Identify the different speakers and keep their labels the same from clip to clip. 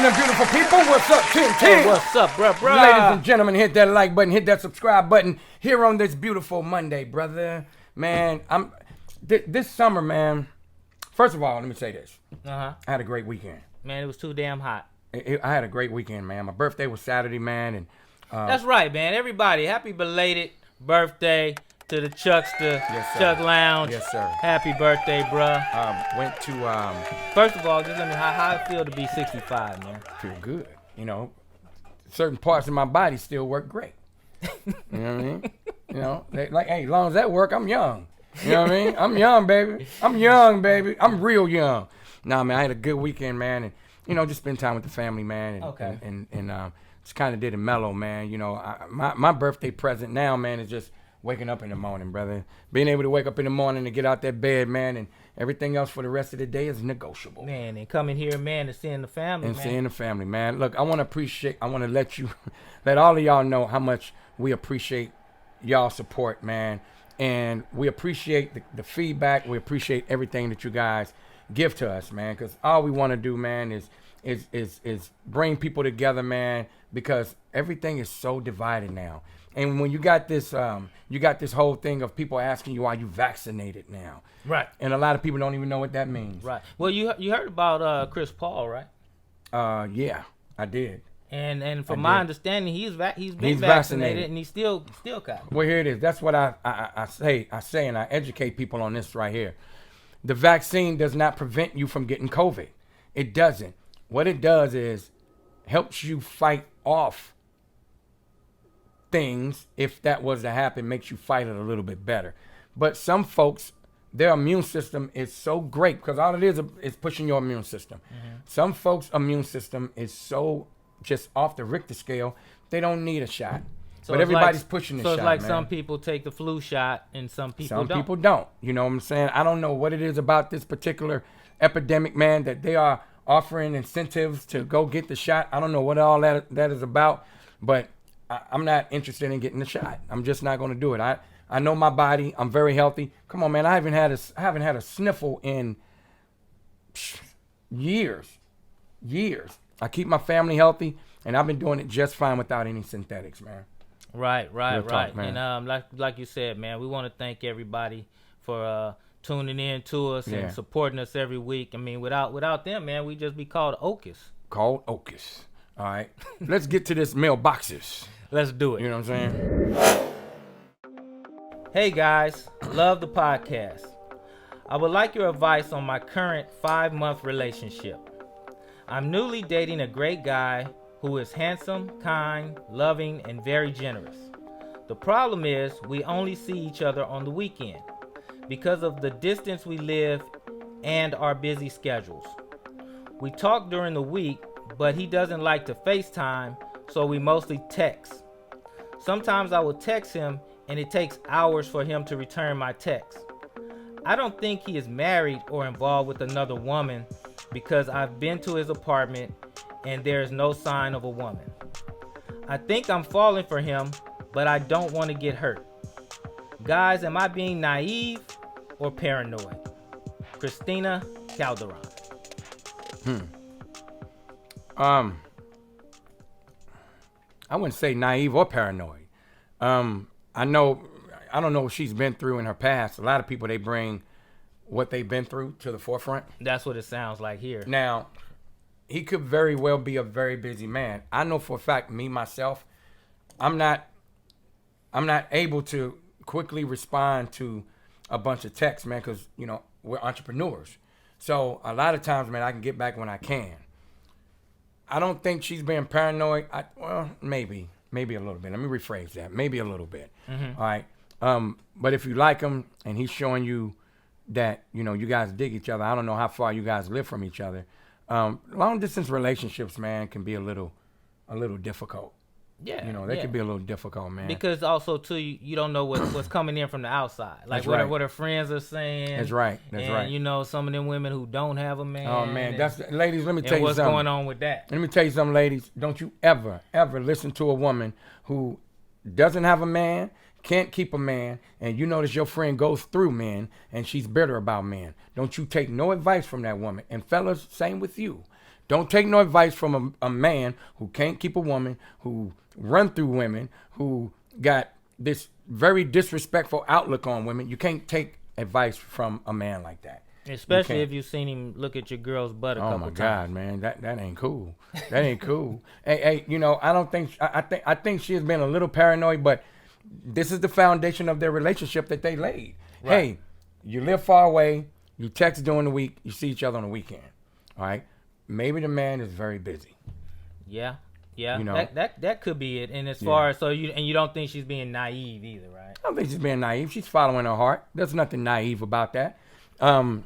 Speaker 1: evening, beautiful people. What's up, 1010?
Speaker 2: Hey, what's up, bruh?
Speaker 1: Ladies and gentlemen, hit that like button, hit that subscribe button here on this beautiful Monday, brother. Man, this summer, man. First of all, let me say this. I had a great weekend.
Speaker 2: Man, it was too damn hot.
Speaker 1: I had a great weekend, man. My birthday was Saturday, man, and
Speaker 2: that's right, man. Everybody, happy belated birthday to the Chuckster,
Speaker 1: Yes, sir.
Speaker 2: Chuck Lounge.
Speaker 1: Yes, sir.
Speaker 2: Happy birthday, bruh.
Speaker 1: Went to
Speaker 2: First of all, just let me how it feel to be 65, man.
Speaker 1: feel good. You know, certain parts of my body still work great. You know what I mean? You know, like, hey, as long as that work, I'm young. You know what I mean? I'm young, baby. I'm young, baby. I'm real young. Nah, man, I had a good weekend, man, and you know, just spend time with the family, man, and
Speaker 2: Okay.
Speaker 1: and just kind of did it mellow, man. You know, my birthday present now, man, is just waking up in the morning, brother. Being able to wake up in the morning and get out that bed, man, and everything else for the rest of the day is negotiable.
Speaker 2: Man, and coming here, man, and seeing the family,
Speaker 1: And
Speaker 2: man.
Speaker 1: seeing the family, man. Look, I want to let all of y'all know how much we appreciate y'all support, man. And we appreciate the feedback. We appreciate everything that you guys give to us, man. Because all we want to do, man, is bring people together, man. Because everything is so divided now. And when you got this whole thing of people asking you, are you vaccinated now?
Speaker 2: Right.
Speaker 1: And a lot of people don't even know what that means.
Speaker 2: Right. Well, you heard about Chris Paul, right?
Speaker 1: Yeah, I did.
Speaker 2: And from my understanding, he's been
Speaker 1: He's
Speaker 2: vaccinated,
Speaker 1: vaccinated.
Speaker 2: and he's still caught it.
Speaker 1: Well, here it is. That's what I say, and I educate people on this right here. The vaccine does not prevent you from getting COVID. It doesn't. What it does is helps you fight off things. If that was to happen, makes you fight it a little bit better. But some folks, their immune system is so great because all it is pushing your immune system. Mm-hmm. Some folks' immune system is so just off the Richter scale, they don't need a shot.
Speaker 2: So
Speaker 1: but everybody's pushing the shot.
Speaker 2: So it's like
Speaker 1: man.
Speaker 2: some people take the flu shot and some people
Speaker 1: don't. You know what I'm saying? I don't know what it is about this particular epidemic, man, that they are offering incentives to go get the shot. I don't know what all that is about, but I'm not interested in getting the shot. I'm just not going to do it. I know my body. I'm very healthy. Come on, man. I haven't had a sniffle in years. I keep my family healthy, and I've been doing it just fine without any synthetics, man.
Speaker 2: Right.
Speaker 1: Talk, man.
Speaker 2: And like you said, man, we want to thank everybody for tuning in to us and supporting us every week. I mean, without them, man, we just be called Ocus.
Speaker 1: Called Ocus. All right. Let's get to this mailboxes.
Speaker 2: Let's do it.
Speaker 1: You know what I'm saying?
Speaker 2: Hey guys, love the podcast. I would like your advice on my current 5-month relationship. I'm newly dating a great guy who is handsome, kind, loving, and very generous. The problem is we only see each other on the weekend because of the distance we live and our busy schedules. We talk during the week, but he doesn't like to FaceTime, so we mostly text. Sometimes I will text him and it takes hours for him to return my text. I don't think he is married or involved with another woman because I've been to his apartment and there is no sign of a woman. I think I'm falling for him, but I don't want to get hurt. Guys, am I being naive or paranoid? Christina Calderon.
Speaker 1: I wouldn't say naive or paranoid. I don't know what she's been through in her past. A lot of people, they bring what they've been through to the forefront.
Speaker 2: That's what it sounds like here.
Speaker 1: Now, he could very well be a very busy man. I know for a fact, me, myself, I'm not able to quickly respond to a bunch of texts, man, because, you know, we're entrepreneurs. So a lot of times, man, I can get back when I can. I don't think she's being paranoid. Maybe a little bit. Let me rephrase that. Maybe a little bit. Mm-hmm. All right. But if you like him and he's showing you that, you know, you guys dig each other, I don't know how far you guys live from each other. Long distance relationships, man, can be a little difficult.
Speaker 2: Yeah.
Speaker 1: You know, they could be a little difficult, man.
Speaker 2: Because also too, you don't know what's coming in from the outside. Like what her friends are saying.
Speaker 1: That's right.
Speaker 2: And you know, some of them women who don't have a man.
Speaker 1: Oh man, ladies, let me tell you
Speaker 2: what's
Speaker 1: something.
Speaker 2: going on with that.
Speaker 1: Let me tell you something, ladies. Don't you ever listen to a woman who doesn't have a man, can't keep a man, and you notice your friend goes through men and she's bitter about men. Don't you take no advice from that woman. And fellas, same with you. Don't take no advice from a man who can't keep a woman, who run through women, who got this very disrespectful outlook on women. You can't take advice from a man like that.
Speaker 2: Especially if you've seen him look at your girl's butt a couple times.
Speaker 1: Oh my God, man, that ain't cool. That ain't cool. Hey, I don't think I think she has been a little paranoid, but this is the foundation of their relationship that they laid. Right. Hey, you live far away, you text during the week, you see each other on the weekend. All right, maybe the man is very busy.
Speaker 2: Yeah. That could be it. And as far as you don't think she's being naive either, right?
Speaker 1: I don't think she's being naive. She's following her heart. There's nothing naive about that. When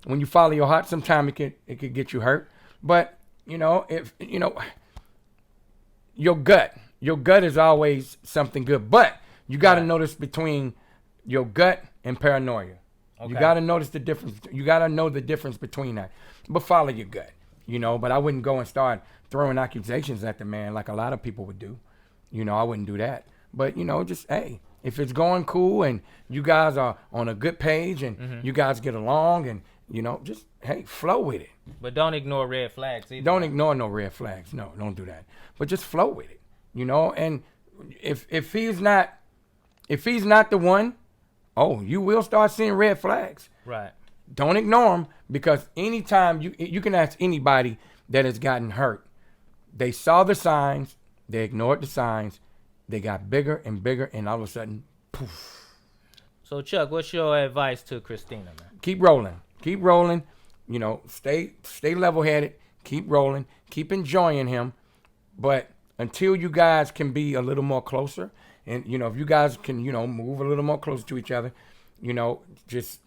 Speaker 1: you follow your heart, sometimes it could get you hurt. But if your gut is always something good. But you got to notice between your gut and paranoia. Okay. You got to notice the difference. You got to know the difference between that. But follow your gut. But I wouldn't go and start throwing accusations at the man like a lot of people would do. I wouldn't do that. But just hey. If it's going cool and you guys are on a good page and you guys get along and, just, hey, flow with it.
Speaker 2: But don't ignore red flags either.
Speaker 1: Don't ignore no red flags. No, don't do that. But just flow with it, And if he's not the one, you will start seeing red flags.
Speaker 2: Right.
Speaker 1: Don't ignore them because anytime you can ask anybody that has gotten hurt. They saw the signs. They ignored the signs. They got bigger and bigger, and all of a sudden, poof.
Speaker 2: So, Chuck, what's your advice to Christina, man?
Speaker 1: Keep rolling. Keep rolling. Stay level-headed. Keep rolling. Keep enjoying him. But until you guys can be a little more closer, and, if you guys can, move a little more closer to each other, just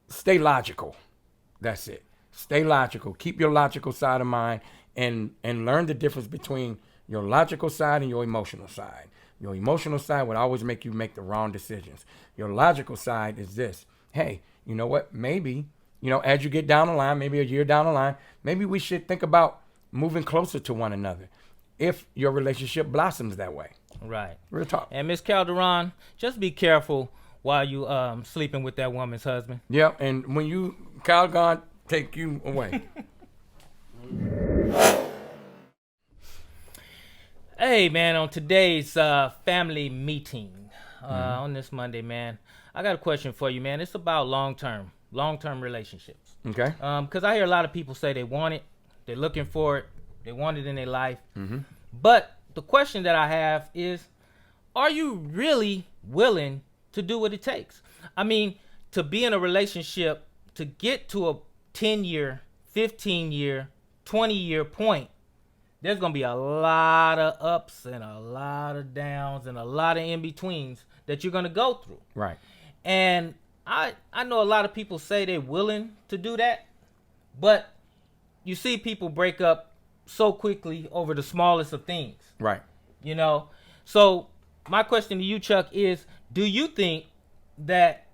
Speaker 1: stay logical. That's it. Stay logical. Keep your logical side of mind and learn the difference between your logical side and your emotional side. Your emotional side would always make you make the wrong decisions. Your logical side is this. Hey, you know what? Maybe, as you get down the line, maybe a year down the line, maybe we should think about moving closer to one another if your relationship blossoms that way.
Speaker 2: Right.
Speaker 1: Real talk.
Speaker 2: And Miss Calderon, just be careful while you sleeping with that woman's husband.
Speaker 1: Yep. And when Calderon take you away.
Speaker 2: Hey, man, on today's family meeting on this Monday, man, I got a question for you, man. It's about long-term relationships.
Speaker 1: Okay.
Speaker 2: Because I hear a lot of people say they want it, they're looking for it, they want it in their life. Mm-hmm. But the question that I have is, are you really willing to do what it takes? I mean, to be in a relationship, to get to a 10-year, 15-year, 20-year point, there's going to be a lot of ups and a lot of downs and a lot of in-betweens that you're going to go through.
Speaker 1: Right.
Speaker 2: And I know a lot of people say they're willing to do that, but you see people break up so quickly over the smallest of things.
Speaker 1: Right.
Speaker 2: So my question to you, Chuck, is do you think that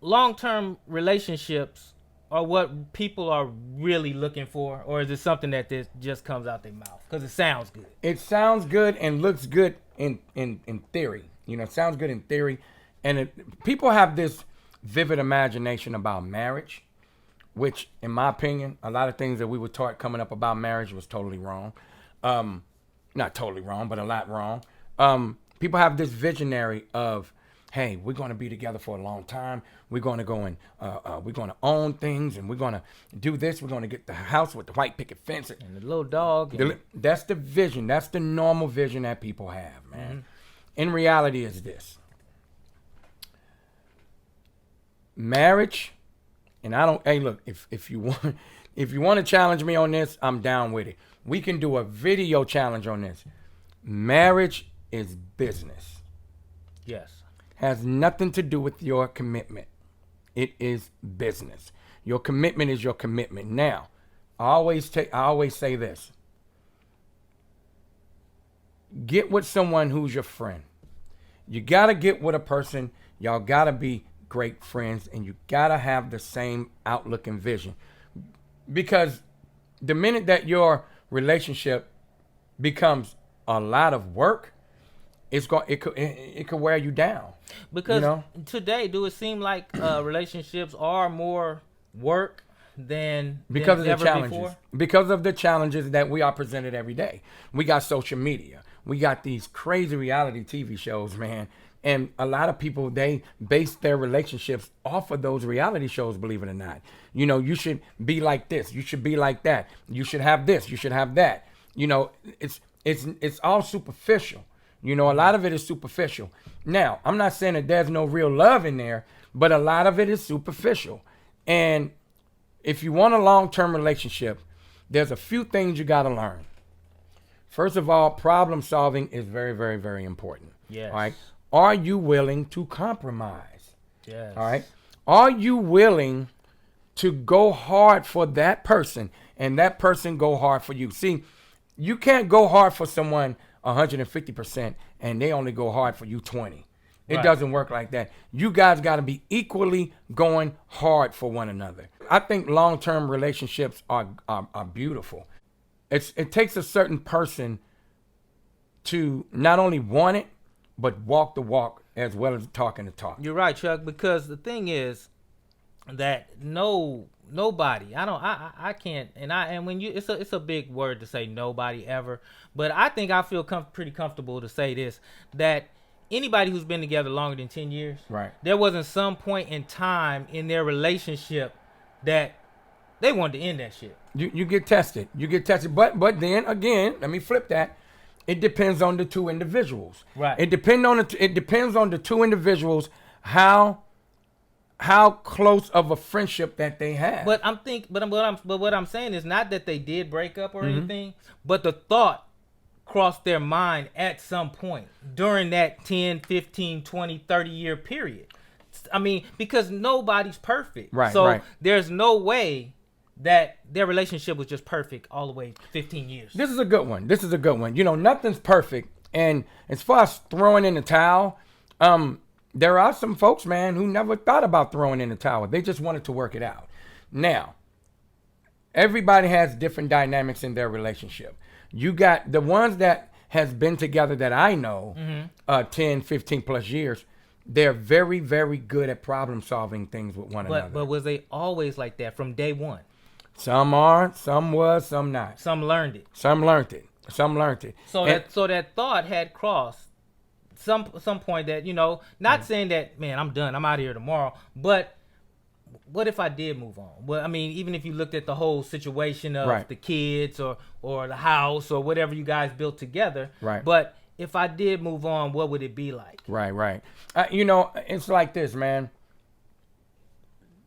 Speaker 2: long-term relationships are what people are really looking for, or is it something that just comes out their mouth because it sounds good?
Speaker 1: It sounds good and looks good in theory. It sounds good in theory, and people have this vivid imagination about marriage, which, in my opinion, a lot of things that we were taught coming up about marriage was totally wrong. Not totally wrong, but a lot wrong. People have this visionary of, hey, we're going to be together for a long time. We're going to go and we're going to own things, and we're going to do this. We're going to get the house with the white picket fence.
Speaker 2: And the little dog.
Speaker 1: That's the vision. That's the normal vision that people have, man. Mm-hmm. In reality, is this. Marriage, and I don't, hey, look, if you want to challenge me on this, I'm down with it. We can do a video challenge on this. Marriage is business.
Speaker 2: Yes.
Speaker 1: Has nothing to do with your commitment. It is business. Your commitment is your commitment. Now, I always say this. Get with someone who's your friend. You got to get with a person. Y'all got to be great friends, and you got to have the same outlook and vision. Because the minute that your relationship becomes a lot of work, it could wear you down.
Speaker 2: Because today, do it seem like relationships are more work than
Speaker 1: because of the
Speaker 2: ever
Speaker 1: challenges.
Speaker 2: before?
Speaker 1: Because of the challenges that we are presented every day. We got social media. We got these crazy reality TV shows, man. And a lot of people, they base their relationships off of those reality shows, believe it or not. You know, you should be like this. You should be like that. You should have this. You should have that. You know, it's all superficial. You know, a lot of it is superficial. Now, I'm not saying that there's no real love in there, but a lot of it is superficial. And if you want a long-term relationship, there's a few things you got to learn. First of all, problem solving is very, very, very important.
Speaker 2: Yes.
Speaker 1: All right. Are you willing to compromise?
Speaker 2: Yes.
Speaker 1: All right. Are you willing to go hard for that person and that person go hard for you? See, you can't go hard for someone 150% and they only go hard for you 20. It
Speaker 2: Right.
Speaker 1: doesn't work like that. You guys got to be equally going hard for one another. I think long-term relationships are beautiful. It takes a certain person to not only want it, but walk the walk as well as talking the talk.
Speaker 2: You're right, Chuck, because the thing is that nobody, I can't, and when you, it's a big word to say nobody ever, but I think I feel pretty comfortable to say this, that anybody who's been together longer than 10 years,
Speaker 1: Right.
Speaker 2: there wasn't some point in time in their relationship that they wanted to end that shit.
Speaker 1: You get tested. You get tested. But then again, let me flip that. It depends on the two individuals.
Speaker 2: Right.
Speaker 1: It depends on the two individuals how close of a friendship that they have.
Speaker 2: But what I'm saying is not that they did break up or
Speaker 1: Mm-hmm.
Speaker 2: anything, but the thought crossed their mind at some point during that 10, 15, 20, 30 year period. I mean, because nobody's perfect.
Speaker 1: Right,
Speaker 2: So
Speaker 1: right.
Speaker 2: there's no way that their relationship was just perfect all the way 15 years.
Speaker 1: This is a good one. You know, nothing's perfect. And as far as throwing in the towel, there are some folks, man, who never thought about throwing in the towel. They just wanted to work it out. Now, everybody has different dynamics in their relationship. You got the ones that has been together that I know, 10, 15 plus years. They're very, very good at problem solving things with one another.
Speaker 2: But was they always like that from day one?
Speaker 1: Some are, some was, some not.
Speaker 2: Some learned it.
Speaker 1: Some learned it.
Speaker 2: So that thought had crossed some point that, you know, not saying that, man, I'm done, I'm out of here tomorrow, but what if I did move on? Well, I mean, even if you looked at the whole situation of
Speaker 1: Right.
Speaker 2: the kids or the house or whatever you guys built together,
Speaker 1: Right.
Speaker 2: But if I did move on, what would it be like?
Speaker 1: Right. You know, it's like this, man.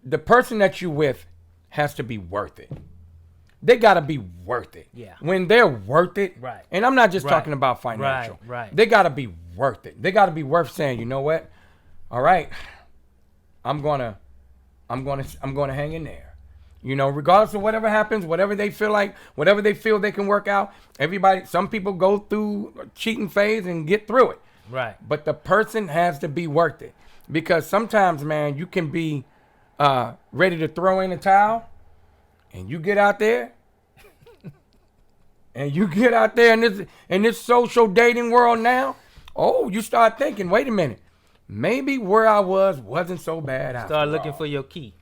Speaker 1: The person that you with has to be worth it. They got to be worth it.
Speaker 2: Yeah.
Speaker 1: When they're worth it,
Speaker 2: Right.
Speaker 1: And I'm not just
Speaker 2: Right.
Speaker 1: talking about financial.
Speaker 2: Right.
Speaker 1: They got to be worth it. They got to be worth saying, you know what? All right, I'm gonna hang in there. You know, regardless of whatever happens, whatever they feel they can work out. Some people go through a cheating phase and get through it.
Speaker 2: Right.
Speaker 1: But the person has to be worth it. Because sometimes, man, you can be ready to throw in a towel, and you get out there, in this social dating world now, you start thinking, wait a minute, maybe where I wasn't so bad after
Speaker 2: Start looking
Speaker 1: all.
Speaker 2: for your key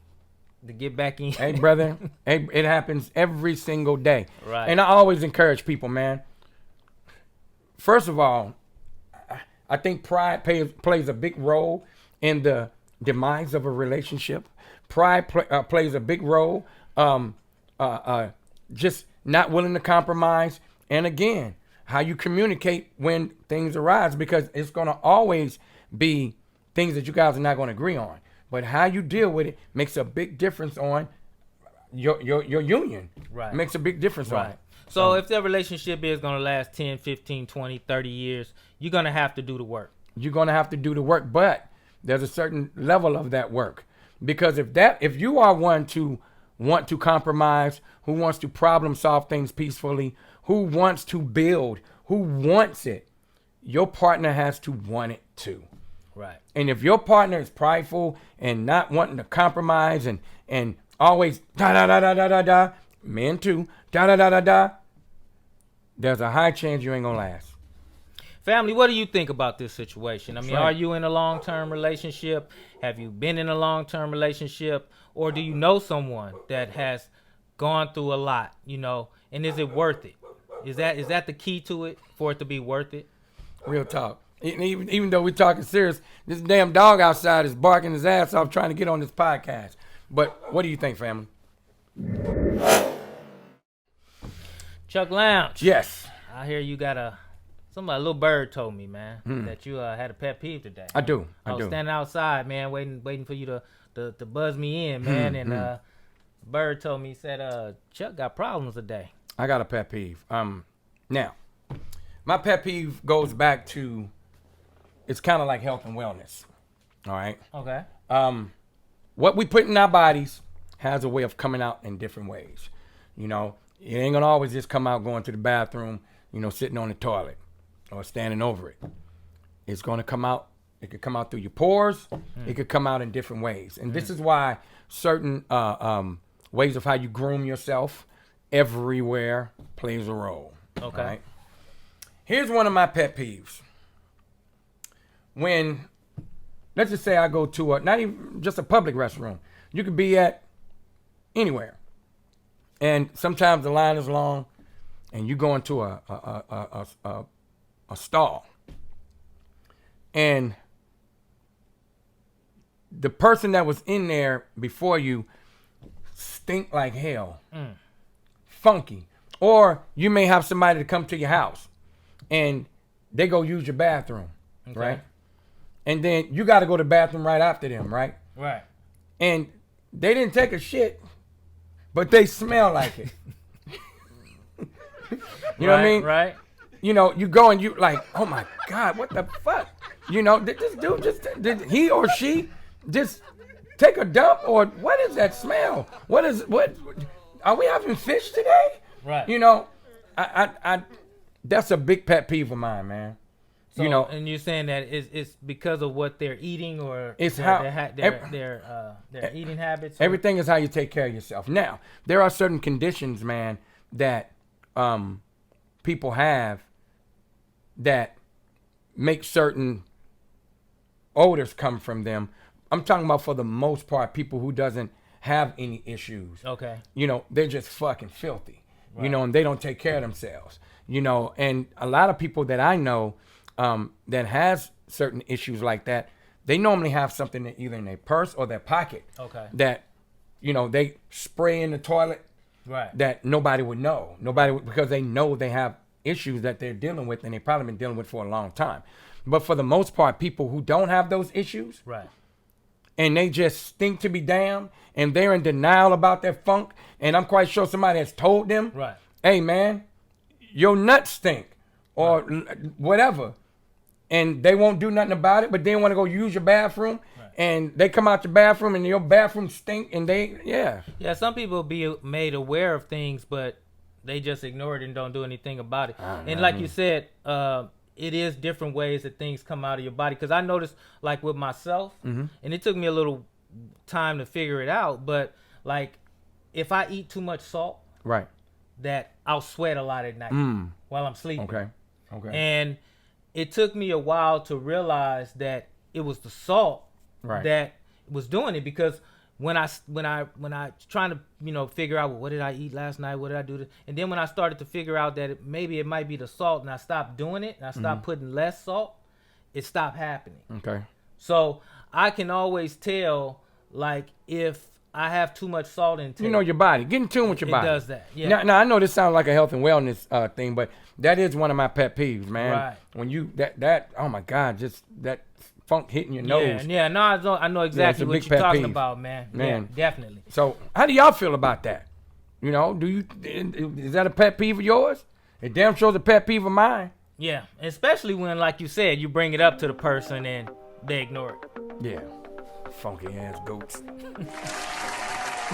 Speaker 2: to get back in.
Speaker 1: Hey, brother, it happens every single day.
Speaker 2: Right.
Speaker 1: And I always encourage people, man. First of all, I think pride plays a big role in the demise of a relationship. Pride plays a big role. Just not willing to compromise. And again, how you communicate when things arise, because it's going to always be things that you guys are not going to agree on. But how you deal with it makes a big difference on your union.
Speaker 2: Right.
Speaker 1: Makes a big difference on
Speaker 2: Right.
Speaker 1: it.
Speaker 2: So if that relationship is going to last 10, 15, 20, 30 years, you're going to have to do the work.
Speaker 1: You're going to have to do the work, but there's a certain level of that work. Because if you are one to want to compromise, who wants to problem solve things peacefully, who wants to build, who wants it, your partner has to want it too.
Speaker 2: Right.
Speaker 1: And if your partner is prideful and not wanting to compromise and always men too, there's a high chance you ain't gonna last.
Speaker 2: Family, what do you think about this situation? I mean,
Speaker 1: right.
Speaker 2: are you in a long-term relationship? Have you been in a long-term relationship? Or do you know someone that has gone through a lot, you know, and is it worth it? Is that the key to it, for it to be worth it?
Speaker 1: Real talk. Even though we're talking serious, this damn dog outside is barking his ass off trying to get on this podcast. But what do you think, family?
Speaker 2: Chuck Lounge.
Speaker 1: Yes.
Speaker 2: I hear you got a little bird told me, man, that you had a pet peeve today.
Speaker 1: I do.
Speaker 2: I was standing outside, man, waiting for you to buzz me in, man, and bird told me, he said, Chuck got problems today.
Speaker 1: I got a pet peeve. Now, my pet peeve goes back to, it's kind of like health and wellness. All right.
Speaker 2: Okay.
Speaker 1: What we put in our bodies has a way of coming out in different ways. You know, it ain't gonna always just come out going to the bathroom, you know, sitting on the toilet or standing over it. It's gonna come out. It could come out through your pores. It could come out in different ways. And this is why certain ways of how you groom yourself everywhere plays a role.
Speaker 2: Okay.
Speaker 1: Right? Here's one of my pet peeves. When, let's just say I go to not even just a public restroom. You could be at anywhere. And sometimes the line is long and you go into a stall. And the person that was in there before you stink like hell. Funky. Or you may have somebody to come to your house and they go use your bathroom, right? And then you got to go to the bathroom right after them, right?
Speaker 2: Right.
Speaker 1: And they didn't take a shit, but they smell like it. You know what I mean?
Speaker 2: Right.
Speaker 1: You know, you go and you like, oh my God, what the fuck? You know, did this dude did he or she just take a dump, or what is that smell? What are we having fish today?
Speaker 2: Right.
Speaker 1: You know, I that's a big pet peeve of mine, man.
Speaker 2: So,
Speaker 1: you know,
Speaker 2: and you're saying that it's because of what they're eating, or
Speaker 1: it's
Speaker 2: their eating habits.
Speaker 1: Everything is how you take care of yourself. Now, there are certain conditions, man, that people have that make certain odors come from them. I'm talking about, for the most part, people who doesn't have any issues.
Speaker 2: Okay.
Speaker 1: You know, they're just fucking filthy.
Speaker 2: Right.
Speaker 1: You know, and they don't take care of themselves. You know, and a lot of people that I know that has certain issues like that, they normally have something that either in their purse or their pocket.
Speaker 2: Okay.
Speaker 1: That, you know, they spray in the toilet.
Speaker 2: Right.
Speaker 1: That nobody would know. Because they know they have issues that they're dealing with, and they've probably been dealing with for a long time. But for the most part, people who don't have those issues,
Speaker 2: right,
Speaker 1: and they just stink to be damned, and they're in denial about their funk, and I'm quite sure somebody has told them,
Speaker 2: right,
Speaker 1: hey man, your nuts stink, or whatever, and they won't do nothing about it, but they want to go use your bathroom, and they come out your bathroom and your bathroom stink, and yeah, some
Speaker 2: people be made aware of things, but they just ignore it and don't do anything about it. And like you said, it is different ways that things come out of your body. Because I noticed, like with myself, and it took me a little time to figure it out, but like if I eat too much salt,
Speaker 1: right,
Speaker 2: that I'll sweat a lot at night while I'm sleeping.
Speaker 1: Okay.
Speaker 2: And it took me a while to realize that it was the salt that was doing it, because when I trying to figure out, well, what did I eat last night, what did I do, and then when I started to figure out that maybe it might be the salt, and I stopped doing it and I stopped putting less salt, it stopped happening.
Speaker 1: Okay.
Speaker 2: So I can always tell, like, if I have too much salt intake.
Speaker 1: You know your body. Get in tune with your body.
Speaker 2: It does that. Yeah.
Speaker 1: Now I know this sounds like a health and wellness thing, but that is one of my pet peeves, man.
Speaker 2: Right.
Speaker 1: When you that oh my God, just that funk hitting your nose.
Speaker 2: Yeah. No, I know exactly what you're talking about, man. Yeah, definitely.
Speaker 1: So how do y'all feel about that? You know, is that a pet peeve of yours? It damn sure is a pet peeve of mine.
Speaker 2: Yeah, especially when, like you said, you bring it up to the person and they ignore it.
Speaker 1: Yeah. Funky ass goats.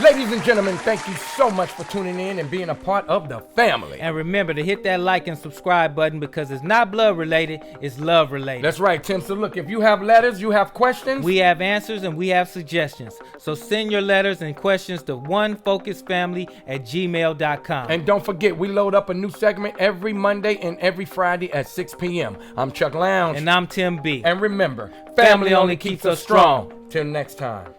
Speaker 1: Ladies and gentlemen, thank you so much for tuning in and being a part of the family.
Speaker 2: And remember to hit that like and subscribe button because it's not blood related, it's love related.
Speaker 1: That's right, Tim. So look, if you have letters, you have questions.
Speaker 2: We have answers and we have suggestions. So send your letters and questions to onefocusfamily@gmail.com.
Speaker 1: And don't forget, we load up a new segment every Monday and every Friday at 6 p.m. I'm Chuck Lounge.
Speaker 2: And I'm Tim B.
Speaker 1: And remember, family only keeps us strong. Till next time.